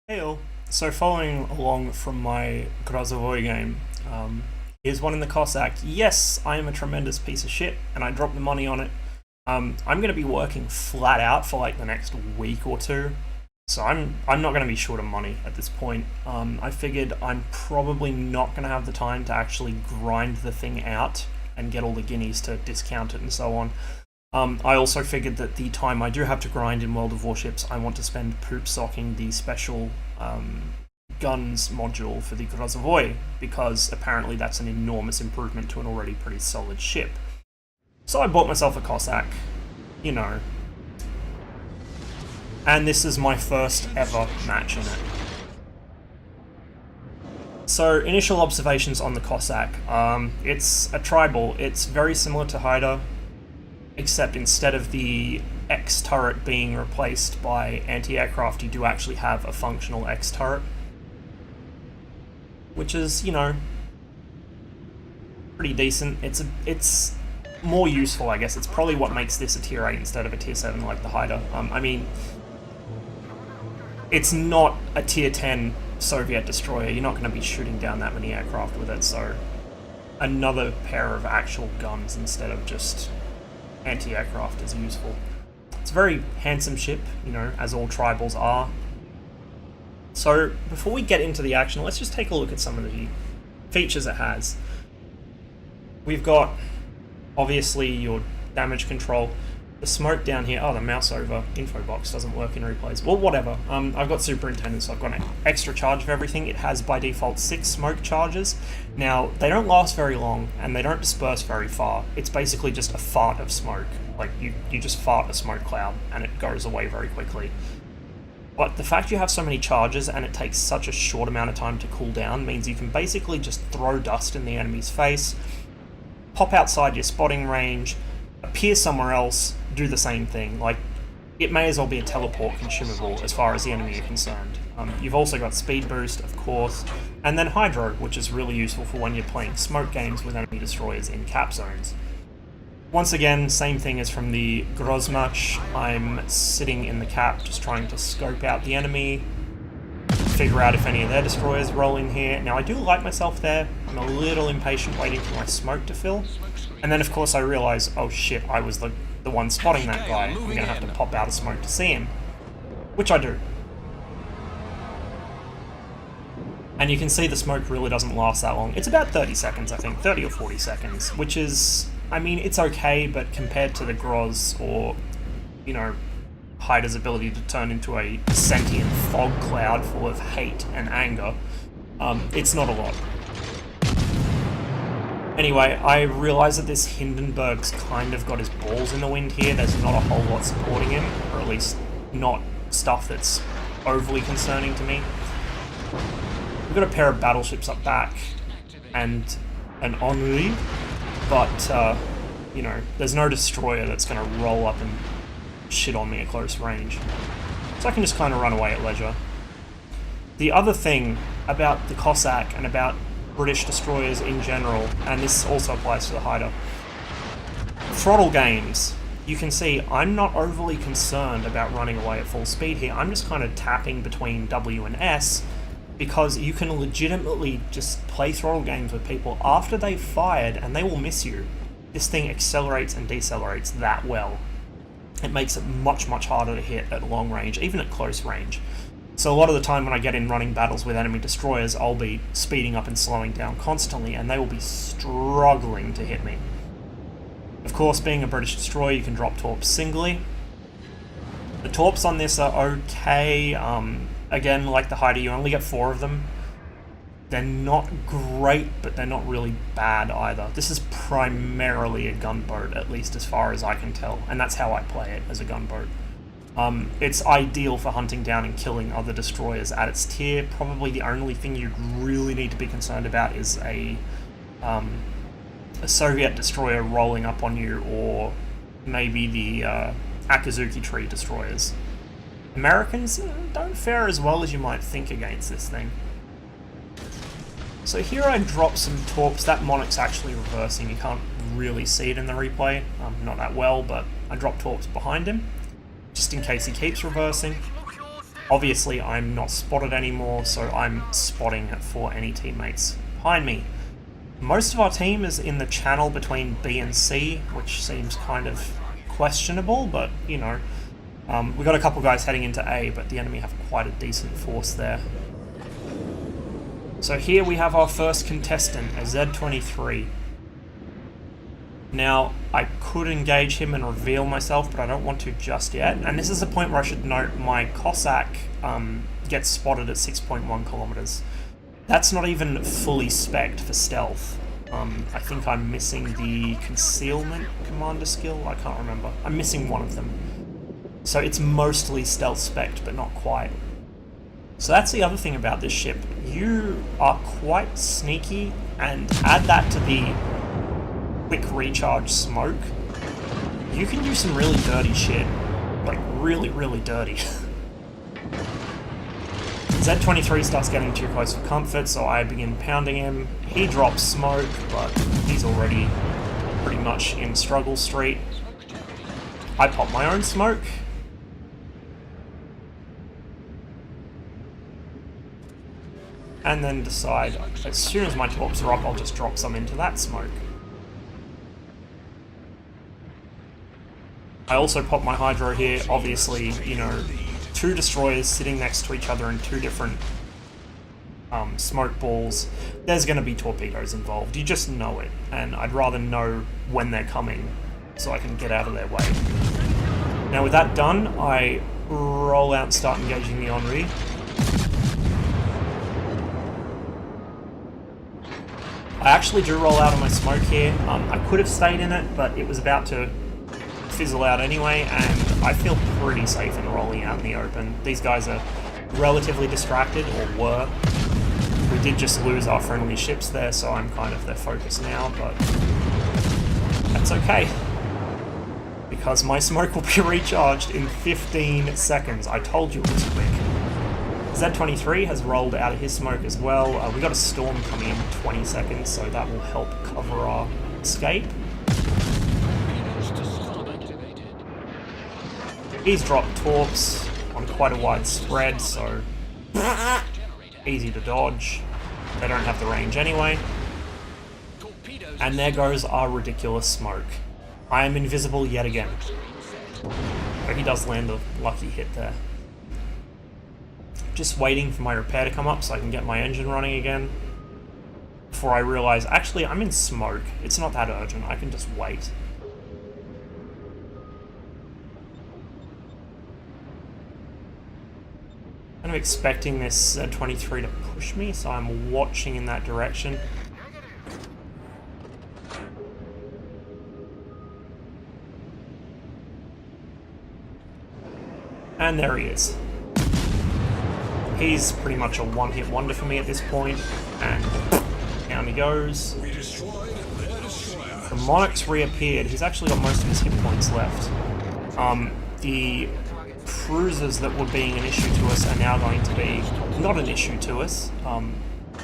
Hey all. So following along from my Grozovoi game, here's one in the Cossack. Yes, I am a tremendous piece of shit, and I dropped the money on it. I'm going to be working flat out for like the next week or two, so I'm not going to be short of money at this point. I figured I'm probably not going to have the time to actually grind the thing out and get all the guineas to discount it and so on. I also figured that the time I do have to grind in World of Warships, I want to spend poop socking the special guns module for the Grozovoi, because apparently that's an enormous improvement to an already pretty solid ship. So I bought myself a Cossack, you know. And this is my first ever match in it. So, initial observations on the Cossack. It's a tribal. It's very similar to Haida, except instead of the X turret being replaced by anti-aircraft, you do actually have a functional X turret. Which is, you know, pretty decent. It's more useful, I guess. It's probably what makes this a tier 8 instead of a tier 7 like the Haida. I mean, it's not a tier 10 Soviet destroyer. You're not going to be shooting down that many aircraft with it, so another pair of actual guns instead of just anti-aircraft is useful. It's a very handsome ship, you know, as all tribals are. So before we get into the action, let's just take a look at some of the features it has. We've got, obviously, your damage control. The smoke down here, oh, the mouse over info box doesn't work in replays. Well, whatever. I've got superintendent, so I've got an extra charge of everything. It has, by default, 6 smoke charges. Now, they don't last very long, and they don't disperse very far. It's basically just a fart of smoke. Like, you just fart a smoke cloud, and it goes away very quickly. But the fact you have so many charges, and it takes such a short amount of time to cool down, means you can basically just throw dust in the enemy's face, pop outside your spotting range, appear somewhere else, do the same thing. Like, it may as well be a teleport consumable as far as the enemy are concerned. You've also got speed boost, of course, and then hydro, which is really useful for when you're playing smoke games with enemy destroyers in cap zones. Once again, same thing as from the Grozmatch. I'm sitting in the cap just trying to scope out the enemy, figure out if any of their destroyers roll in here. Now, I do like myself there. I'm a little impatient waiting for my smoke to fill. And then, of course, I realise, oh shit, I was the one spotting that guy. I'm going to have to pop out of smoke to see him. Which I do. And you can see the smoke really doesn't last that long. It's about 30 seconds, I think. 30 or 40 seconds. Which is, I mean, it's okay, but compared to the Groz or, you know, Haida's ability to turn into a sentient fog cloud full of hate and anger, it's not a lot. Anyway, I realise that this Hindenburg's kind of got his balls in the wind here. There's not a whole lot supporting him, or at least not stuff that's overly concerning to me. We've got a pair of battleships up back, and an Ennui, but, you know, there's no destroyer that's going to roll up and shit on me at close range. So I can just kind of run away at leisure. The other thing about the Cossack and about British destroyers in general, and this also applies to the Haida, throttle games. You can see I'm not overly concerned about running away at full speed here. I'm just kind of tapping between W and S, because you can legitimately just play throttle games with people after they've fired and they will miss you. This thing accelerates and decelerates that well. It makes it much, much harder to hit at long range, even at close range. So a lot of the time when I get in running battles with enemy destroyers, I'll be speeding up and slowing down constantly, and they will be struggling to hit me. Of course, being a British destroyer, you can drop torps singly. The torps on this are okay. Again, like the Haida, you only get 4 of them. They're not great, but they're not really bad either. This is primarily a gunboat, at least as far as I can tell, and that's how I play it, as a gunboat. It's ideal for hunting down and killing other destroyers at its tier. Probably the only thing you really need to be concerned about is a Soviet destroyer rolling up on you, or maybe the Akazuki tree destroyers. Americans don't fare as well as you might think against this thing. So here I drop some torps. That Monarch's actually reversing. You can't really see it in the replay. Not that well, but I drop torps behind him, just in case he keeps reversing. Obviously, I'm not spotted anymore, so I'm spotting for any teammates behind me. Most of our team is in the channel between B and C, which seems kind of questionable, but, you know. We got a couple guys heading into A, but the enemy have quite a decent force there. So here we have our first contestant, a Z23. Now, I could engage him and reveal myself, but I don't want to just yet. And this is the point where I should note my cossack gets spotted at 6.1 kilometers. That's not even fully spec'd for stealth. I think I'm missing the concealment commander skill. I can't remember. I'm missing one of them. So it's mostly stealth spec'd, but not quite. So that's the other thing about this ship. You are quite sneaky, and add that to the quick recharge smoke. You can do some really dirty shit. Like, really, really dirty. Z23 starts getting too close for comfort, so I begin pounding him. He drops smoke, but he's already pretty much in struggle street. I pop my own smoke. And then decide, as soon as my torps are up, I'll just drop some into that smoke. I also pop my hydro here. Obviously, you know, two destroyers sitting next to each other in two different smoke balls. There's going to be torpedoes involved. You just know it. And I'd rather know when they're coming so I can get out of their way. Now with that done, I roll out and start engaging the Henri. I actually do roll out on my smoke here. I could have stayed in it, but it was about to fizzle out anyway, and I feel pretty safe in rolling out in the open. These guys are relatively distracted, or were. We did just lose our friendly ships there, so I'm kind of their focus now, but that's okay. Because my smoke will be recharged in 15 seconds. I told you it was quick. Z23 has rolled out of his smoke as well. We got a storm coming in 20 seconds, so that will help cover our escape. He's dropped torps on quite a wide spread, so easy to dodge. They don't have the range anyway. And there goes our ridiculous smoke. I am invisible yet again. But he does land a lucky hit there. Just waiting for my repair to come up so I can get my engine running again. Before I realise, actually, I'm in smoke. It's not that urgent. I can just wait. I'm expecting this Z23 to push me, so I'm watching in that direction. And there he is. He's pretty much a one-hit wonder for me at this point, and down he goes. The Monarch's reappeared. He's actually got most of his hit points left. The cruisers that were being an issue to us are now going to be not an issue to us, on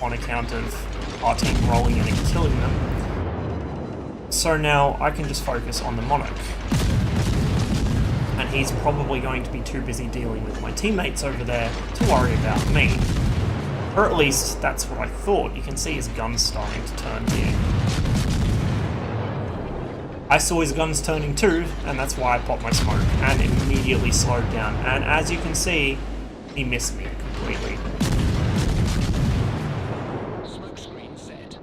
account of our team rolling in and killing them. So now I can just focus on the Monarch. And he's probably going to be too busy dealing with my teammates over there to worry about me. Or at least, that's what I thought. You can see his guns starting to turn here. I saw his guns turning too, and that's why I popped my smoke, and immediately slowed down. And as you can see, he missed me completely. Smoke screen set.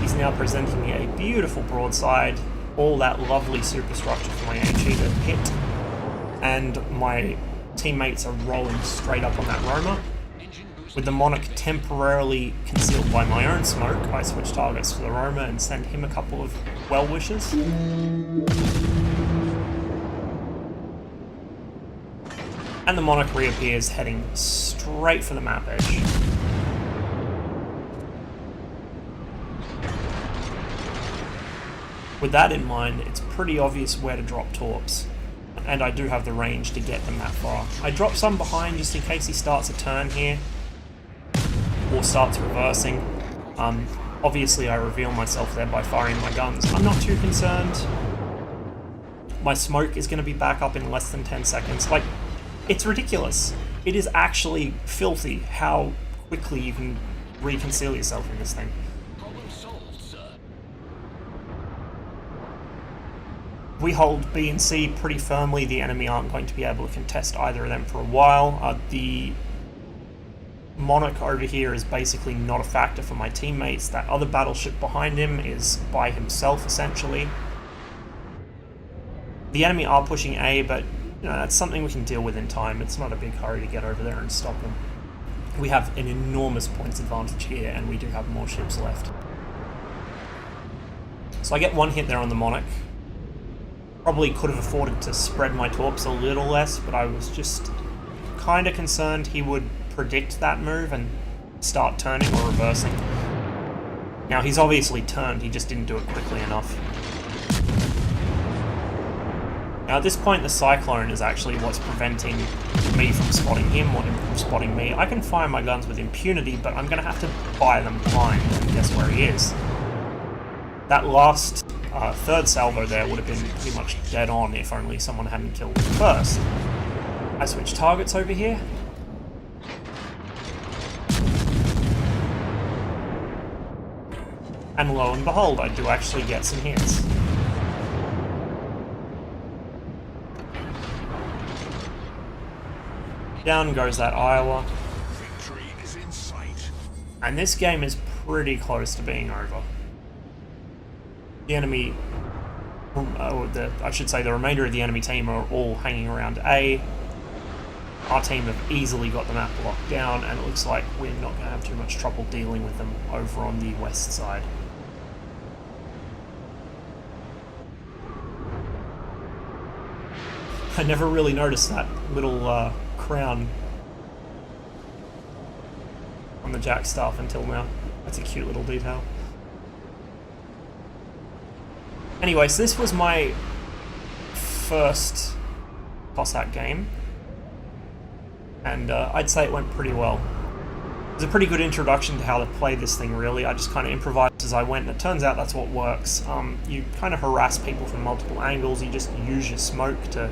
He's now presenting me a beautiful broadside, all that lovely superstructure for my AG to hit, and my teammates are rolling straight up on that Roma. With the Monarch temporarily concealed by my own smoke, I switch targets to the Roma and send him a couple of well wishes. And the Monarch reappears, heading straight for the map edge. With that in mind, it's pretty obvious where to drop torps. And I do have the range to get them that far. I drop some behind just in case he starts a turn here, or starts reversing. Obviously, I reveal myself there by firing my guns. I'm not too concerned. My smoke is going to be back up in less than 10 seconds. Like, it's ridiculous. It is actually filthy how quickly you can reconceal yourself in this thing. Problem solved, sir. We hold B and C pretty firmly. The enemy aren't going to be able to contest either of them for a while. The Monarch over here is basically not a factor for my teammates. That other battleship behind him is by himself, essentially. The enemy are pushing A, but you know, that's something we can deal with in time. It's not a big hurry to get over there and stop them. We have an enormous points advantage here, and we do have more ships left. So I get one hit there on the Monarch. Probably could have afforded to spread my torps a little less, but I was just kind of concerned he would predict that move and start turning or reversing. Now he's obviously turned, he just didn't do it quickly enough. Now at this point the Cyclone is actually what's preventing me from spotting him or him from spotting me. I can fire my guns with impunity, but I'm going to have to fire them blind and guess where he is. That last third salvo there would have been pretty much dead on if only someone hadn't killed him first. I switch targets over here. And lo and behold, I do actually get some hits. Down goes that Iowa. Victory is in sight. And this game is pretty close to being over. The enemy, I should say the remainder of the enemy team are all hanging around A. Our team have easily got the map locked down, and it looks like we're not going to have too much trouble dealing with them over on the west side. I never really noticed that little crown on the jack staff until now. That's a cute little detail. Anyways, this was my first Cossack game, and I'd say it went pretty well. It was a pretty good introduction to how to play this thing, really. I just kind of improvised as I went, and it turns out that's what works. You kind of harass people from multiple angles, you just use your smoke to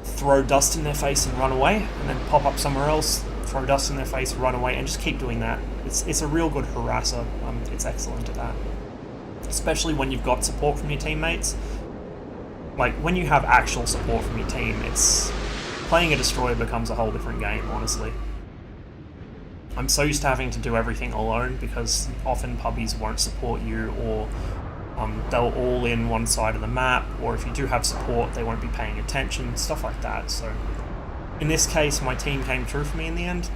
throw dust in their face and run away, and then pop up somewhere else, throw dust in their face, run away, and just keep doing that. It's a real good harasser. It's excellent at that. Especially when you've got support from your teammates. Like, when you have actual support from your team, playing a destroyer becomes a whole different game, honestly. I'm so used to having to do everything alone because often pubbies won't support you, or they'll all in one side of the map, or if you do have support, they won't be paying attention, stuff like that. So in this case, my team came through for me in the end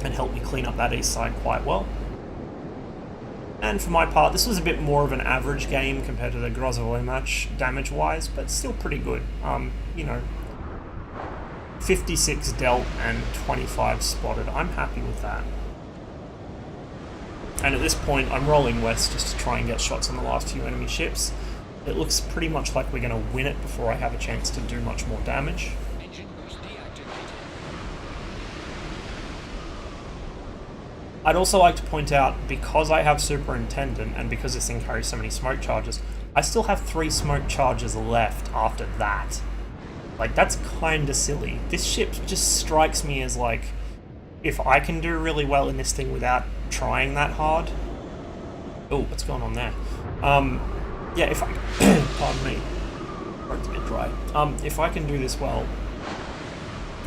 and helped me clean up that east side quite well. And for my part, this was a bit more of an average game compared to the Grozovoi match, damage-wise, but still pretty good. You know, 56 dealt and 25 spotted. I'm happy with that. And at this point, I'm rolling west just to try and get shots on the last few enemy ships. It looks pretty much like we're going to win it before I have a chance to do much more damage. Engine boost deactivated. I'd also like to point out, because I have Superintendent and because this thing carries so many smoke charges, I still have 3 smoke charges left after that. Like, that's kinda silly. This ship just strikes me as like, if I can do really well in this thing without trying that hard... Oh, what's going on there? Yeah, if I... pardon me. Throat's a bit dry. If I can do this well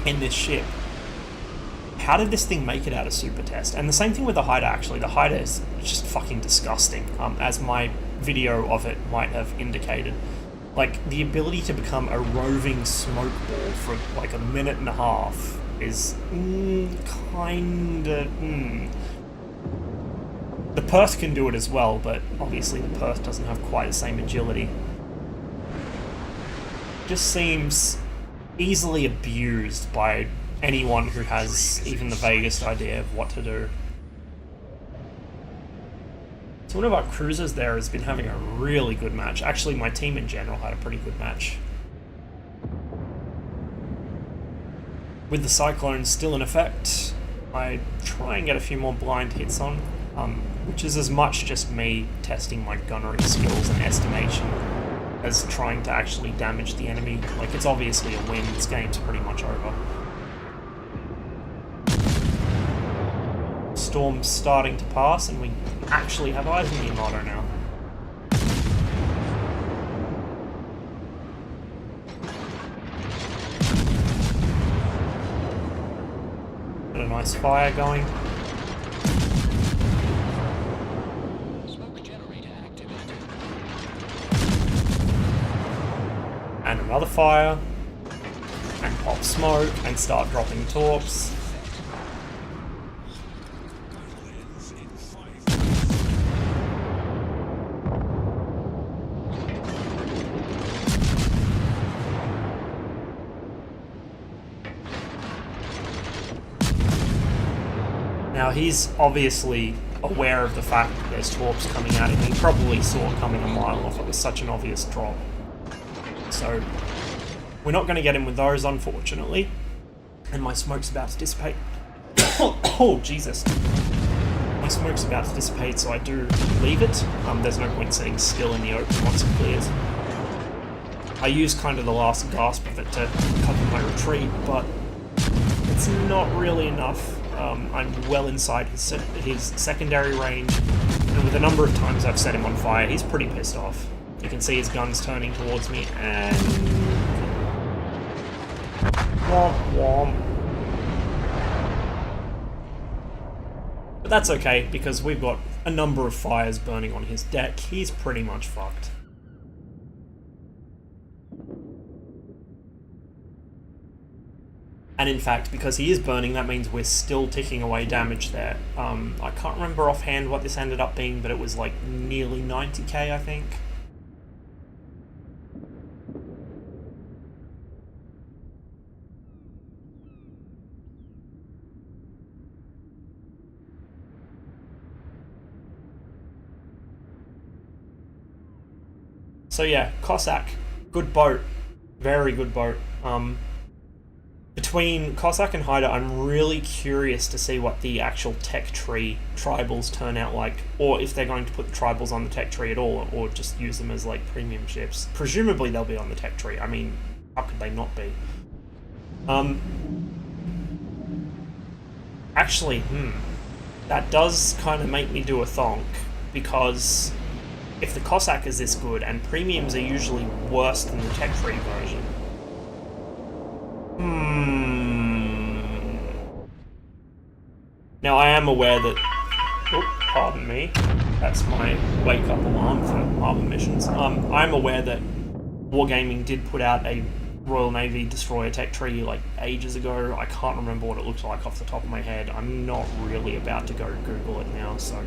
in this ship, how did this thing make it out of super test? And the same thing with the Haida, actually. The Haida is just fucking disgusting, as my video of it might have indicated. Like, the ability to become a roving smoke ball for like a minute and a half is kinda... The Perth can do it as well, but obviously the Perth doesn't have quite the same agility. Just seems easily abused by anyone who has even the vaguest idea of what to do. So one of our cruisers there has been having a really good match. Actually, my team in general had a pretty good match. With the Cyclone still in effect, I try and get a few more blind hits on. which is as much just me testing my gunnery skills and estimation as trying to actually damage the enemy. Like, it's obviously a win, this game's pretty much over. Storm's starting to pass, and we actually have eyes on the Armada now. Got a nice fire going. Smoke generator activated. And another fire. And pop smoke, and start dropping torps. Now, he's obviously aware of the fact that there's torps coming at him. He probably saw it coming a mile off. It was such an obvious drop. So, we're not going to get him with those, unfortunately. And my smoke's about to dissipate. Oh, Jesus. My smoke's about to dissipate, so I do leave it. There's no point sitting still in the open once it clears. I use kind of the last gasp of it to cover my retreat, but it's not really enough. I'm well inside his secondary range, and with the number of times I've set him on fire, he's pretty pissed off. You can see his guns turning towards me, and... Womp womp. But that's okay, because we've got a number of fires burning on his deck. He's pretty much fucked. And in fact, because he is burning, that means we're still ticking away damage there. I can't remember offhand what this ended up being, but it was like nearly 90k, I think. So yeah, Cossack, good boat, very good boat. Between Cossack and Haida, I'm really curious to see what the actual tech tree tribals turn out like, or if they're going to put the tribals on the tech tree at all, or just use them as like premium ships. Presumably they'll be on the tech tree. I mean, how could they not be? Actually, that does kind of make me do a thonk, because if the Cossack is this good, and premiums are usually worse than the tech tree version, now, I am aware that... Oh, pardon me. That's my wake-up alarm for armor missions. I'm aware that Wargaming did put out a Royal Navy destroyer tech tree, like, ages ago. I can't remember what it looks like off the top of my head. I'm not really about to go Google it now, so...